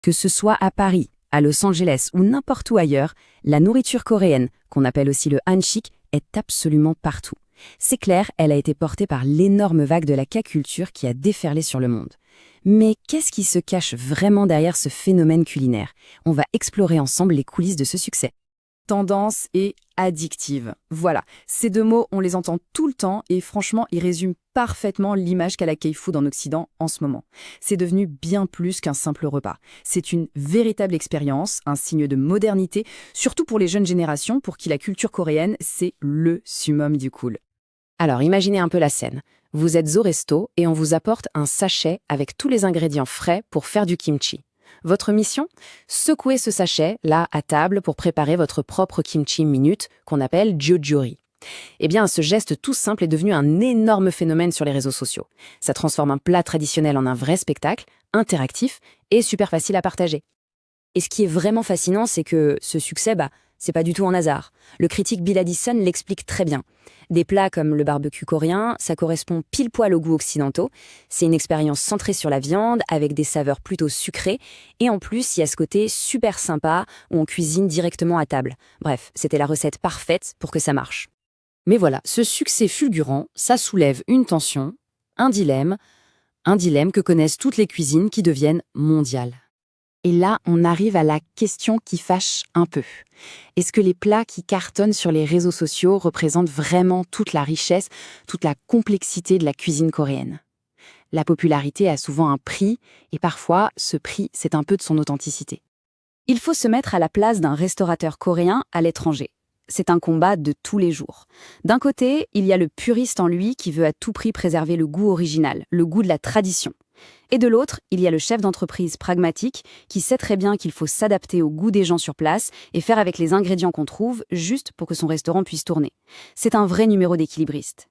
Que ce soit à Paris, à Los Angeles ou n'importe où ailleurs, la nourriture coréenne, qu'on appelle aussi le hanchik, est absolument partout. C'est clair, elle a été portée par l'énorme vague de la K-culture qui a déferlé sur le monde. Mais qu'est-ce qui se cache vraiment derrière ce phénomène culinaire? On va explorer ensemble les coulisses de ce succès. Tendance et addictive. Voilà, ces deux mots, on les entend tout le temps et franchement, ils résument parfaitement l'image qu'a la K-food en Occident en ce moment. C'est devenu bien plus qu'un simple repas. C'est une véritable expérience, un signe de modernité, surtout pour les jeunes générations pour qui la culture coréenne, c'est le summum du cool. Alors imaginez un peu la scène. Vous êtes au resto et on vous apporte un sachet avec tous les ingrédients frais pour faire du kimchi. Votre mission? Secouer ce sachet, là, à table, pour préparer votre propre kimchi minute, qu'on appelle jojori. Eh bien, ce geste tout simple est devenu un énorme phénomène sur les réseaux sociaux. Ça transforme un plat traditionnel en un vrai spectacle, interactif et super facile à partager. Et ce qui est vraiment fascinant, c'est que ce succès, c'est pas du tout un hasard. Le critique Bill Addison l'explique très bien. Des plats comme le barbecue coréen, ça correspond pile poil aux goûts occidentaux. C'est une expérience centrée sur la viande, avec des saveurs plutôt sucrées. Et en plus, il y a ce côté super sympa, où on cuisine directement à table. Bref, c'était la recette parfaite pour que ça marche. Mais voilà, ce succès fulgurant, ça soulève une tension, un dilemme que connaissent toutes les cuisines qui deviennent mondiales. Et là, on arrive à la question qui fâche un peu. Est-ce que les plats qui cartonnent sur les réseaux sociaux représentent vraiment toute la richesse, toute la complexité de la cuisine coréenne? La popularité a souvent un prix, et parfois, ce prix, c'est un peu de son authenticité. Il faut se mettre à la place d'un restaurateur coréen à l'étranger. C'est un combat de tous les jours. D'un côté, il y a le puriste en lui qui veut à tout prix préserver le goût original, le goût de la tradition. Et de l'autre, il y a le chef d'entreprise pragmatique qui sait très bien qu'il faut s'adapter au goût des gens sur place et faire avec les ingrédients qu'on trouve juste pour que son restaurant puisse tourner. C'est un vrai numéro d'équilibriste.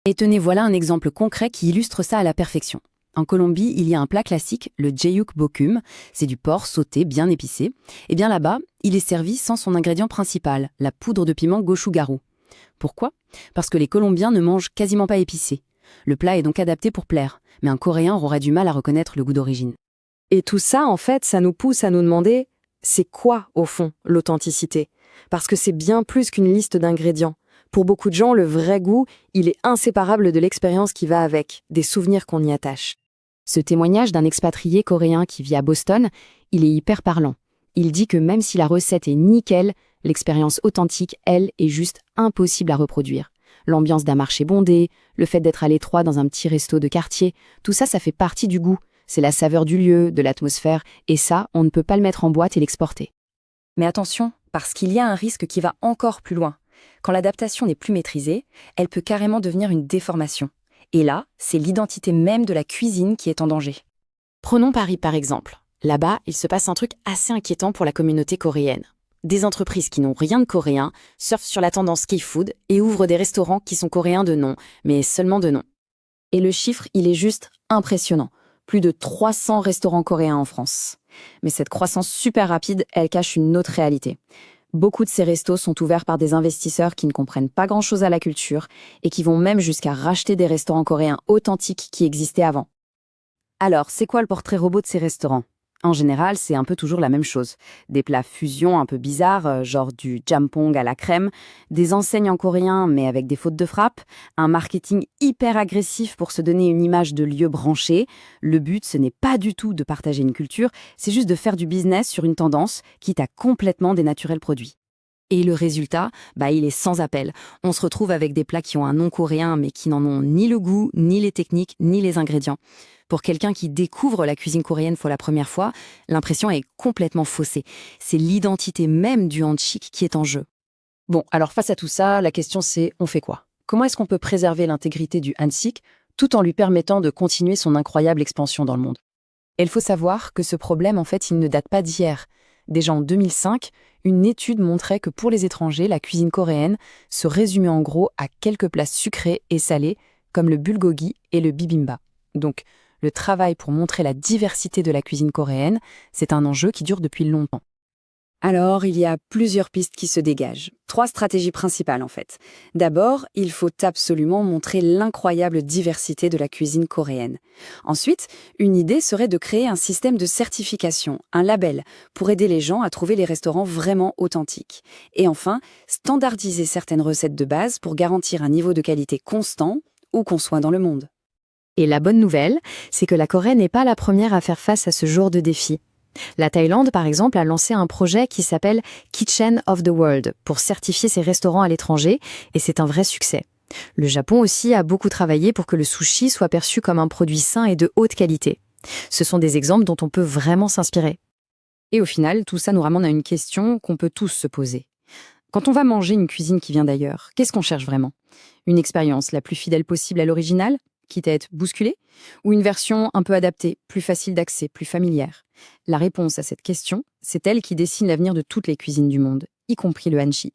Et tenez, voilà un exemple concret qui illustre ça à la perfection. En Colombie, il y a un plat classique, le jeyuk bokum. C'est du porc sauté bien épicé. Et bien là-bas, il est servi sans son ingrédient principal, la poudre de piment gochujang. Pourquoi? Parce que les Colombiens ne mangent quasiment pas épicé. Le plat est donc adapté pour plaire, mais un Coréen aurait du mal à reconnaître le goût d'origine. Et tout ça, en fait, ça nous pousse à nous demander, c'est quoi, au fond, l'authenticité? Parce que c'est bien plus qu'une liste d'ingrédients. Pour beaucoup de gens, le vrai goût, il est inséparable de l'expérience qui va avec, des souvenirs qu'on y attache. Ce témoignage d'un expatrié coréen qui vit à Boston, il est hyper parlant. Il dit que même si la recette est nickel, l'expérience authentique, elle, est juste impossible à reproduire. L'ambiance d'un marché bondé, le fait d'être à l'étroit dans un petit resto de quartier, tout ça, ça fait partie du goût. C'est la saveur du lieu, de l'atmosphère, et ça, on ne peut pas le mettre en boîte et l'exporter. Mais attention, parce qu'il y a un risque qui va encore plus loin. Quand l'adaptation n'est plus maîtrisée, elle peut carrément devenir une déformation. Et là, c'est l'identité même de la cuisine qui est en danger. Prenons Paris par exemple. Là-bas, il se passe un truc assez inquiétant pour la communauté coréenne. Des entreprises qui n'ont rien de coréen surfent sur la tendance K-food et ouvrent des restaurants qui sont coréens de nom, mais seulement de nom. Et le chiffre, il est juste impressionnant. Plus de 300 restaurants coréens en France. Mais cette croissance super rapide, elle cache une autre réalité. Beaucoup de ces restos sont ouverts par des investisseurs qui ne comprennent pas grand-chose à la culture et qui vont même jusqu'à racheter des restaurants coréens authentiques qui existaient avant. Alors, c'est quoi le portrait robot de ces restaurants? En général, c'est un peu toujours la même chose. Des plats fusion un peu bizarres, genre du jampong à la crème, des enseignes en coréen mais avec des fautes de frappe, un marketing hyper agressif pour se donner une image de lieu branché. Le but, ce n'est pas du tout de partager une culture, c'est juste de faire du business sur une tendance, quitte à complètement dénaturer le produit. Et le résultat, il est sans appel. On se retrouve avec des plats qui ont un nom coréen mais qui n'en ont ni le goût, ni les techniques, ni les ingrédients. Pour quelqu'un qui découvre la cuisine coréenne pour la première fois, l'impression est complètement faussée. C'est l'identité même du hanchik qui est en jeu. Bon, alors face à tout ça, la question c'est, on fait quoi? Comment est-ce qu'on peut préserver l'intégrité du hanchik tout en lui permettant de continuer son incroyable expansion dans le monde? Et il faut savoir que ce problème, en fait, il ne date pas d'hier. Déjà en 2005, une étude montrait que pour les étrangers, la cuisine coréenne se résumait en gros à quelques plats sucrés et salés, comme le bulgogi et le bibimbap. Donc, le travail pour montrer la diversité de la cuisine coréenne, c'est un enjeu qui dure depuis longtemps. Alors, il y a plusieurs pistes qui se dégagent. 3 stratégies principales en fait. D'abord, il faut absolument montrer l'incroyable diversité de la cuisine coréenne. Ensuite, une idée serait de créer un système de certification, un label, pour aider les gens à trouver les restaurants vraiment authentiques. Et enfin, standardiser certaines recettes de base pour garantir un niveau de qualité constant, où qu'on soit dans le monde. Et la bonne nouvelle, c'est que la Corée n'est pas la première à faire face à ce genre de défi. La Thaïlande, par exemple, a lancé un projet qui s'appelle Kitchen of the World pour certifier ses restaurants à l'étranger, et c'est un vrai succès. Le Japon aussi a beaucoup travaillé pour que le sushi soit perçu comme un produit sain et de haute qualité. Ce sont des exemples dont on peut vraiment s'inspirer. Et au final, tout ça nous ramène à une question qu'on peut tous se poser. Quand on va manger une cuisine qui vient d'ailleurs, qu'est-ce qu'on cherche vraiment? Une expérience la plus fidèle possible à l'original, quitte à être bousculée, ou une version un peu adaptée, plus facile d'accès, plus familière? La réponse à cette question, c'est elle qui dessine l'avenir de toutes les cuisines du monde, y compris le hanshi.